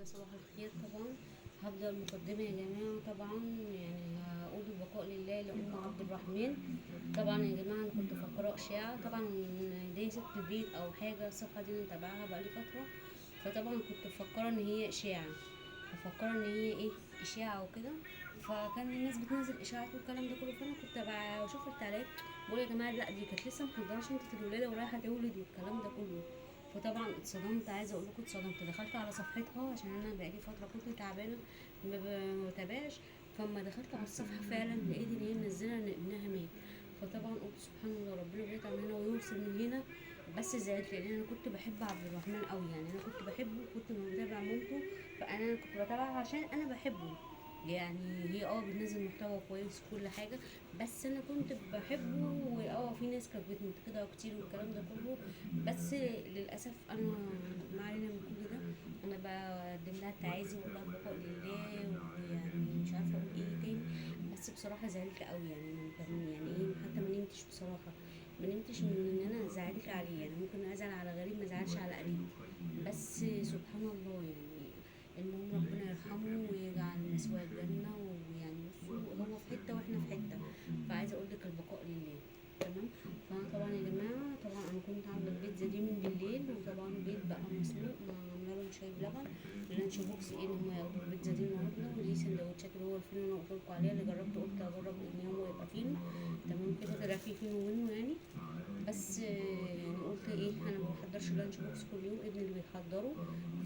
صباح الخير طبعا. هبدأ المقدمة يا جماعة. طبعا يعني هقول البقاء لله لأم عبد الرحمن. طبعا يا جماعة أنا كنت فقراء شيعة طبعا. دي ست البيت أو حاجة، الصفحة دي أنا متابعاها بقالي فترة. فطبعا كنت مفكرة إن هي إشاعة، مفكرة إن هي إيه، إشاعة وكده. فكان الناس بتنزل إشاعات والكلام ده كله، فأنا كنت بشوف التعليقات بقول يا جماعة لأ، دي كانت لسه محضرة شنطة الولادة ورايحة تولد والكلام ده كله. فطبعا اتصدمت، عايزه اقول لكم اتصدمت. دخلت على صفحتها عشان انا بقالي فتره كنت تعبانه ما بتابعش. فما دخلت على الصفحه فعلا لقيت ان هي منزله ان ابنها مات. فطبعا قلت سبحان الله، ربنا بيطعم هنا ويوصل من هنا. بس زعلت لان انا كنت بحب عبد الرحمن قوي، يعني انا كنت بحبه، كنت بتابع مامته. فانا كنت بتابعها عشان انا بحبه. يعني هي بتنزل محتوى كويس وكل حاجه، بس انا كنت بحبه. في ناس كانت بتنتقدها كتير والكلام ده كله. بس للاسف انا ما علينا من كل ده. انا بقدم لها التعازي واقول لها البقاء لله، ويعني مش عارفه اقول ايه تاني. بس بصراحه زعلت قوي، يعني انا يعني ايه، حتى ما نمتش بصراحه. ما نمتش من ان انا زعلت عليه. يعني ممكن ازعل على غريب، ما زعلش على قريب. بس سبحان الله يعني. المهم ربنا يرحمه ويجعل مثواه الجنه. ويعني بصوا، هو في حته واحنا في حته. فعايزه اقول لك البقاء لله. تمام. فانا طبعا يا جماعه، طبعا انا كنت عامله البيتزا دي من بالليل، وطبعا بيض بقى مسلوق عامله لهم شاي بلبن. اللانش بوكس ايه ان هم ياخدوا البيتزا دي النهارده. ودي سندوتشات اللي هو الفينو اللي انا قلت لكم عليها، اللي جربت قلت اجرب ان هو يبقى فينو. تمام كده، طلع فيه فينو منه يعني. بس يعني قلت ايه، انا ما بحضرش اللانش بوكس كل يوم، ابني اللي بيحضره.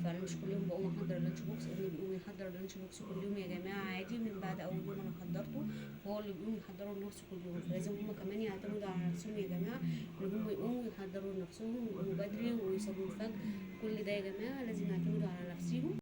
فانا مش كل يوم بقوم احضر اللانش بوكس، ابني بيقوم يحضر اللانش بوكس كل يوم يا جماعه عادي. من بعد اول يوم انا حضرته، فهو اللي بيقوم يحضروا لنفسه كل يوم. فلازم هما كمان يعتمدوا على نفسهم يا جماعه، ان هما يقوموا يحضروا لنفسهم ويقوموا بدري ويصلوا الفجر. كل ده يا جماعه لازم يعتمدوا على نفسهم.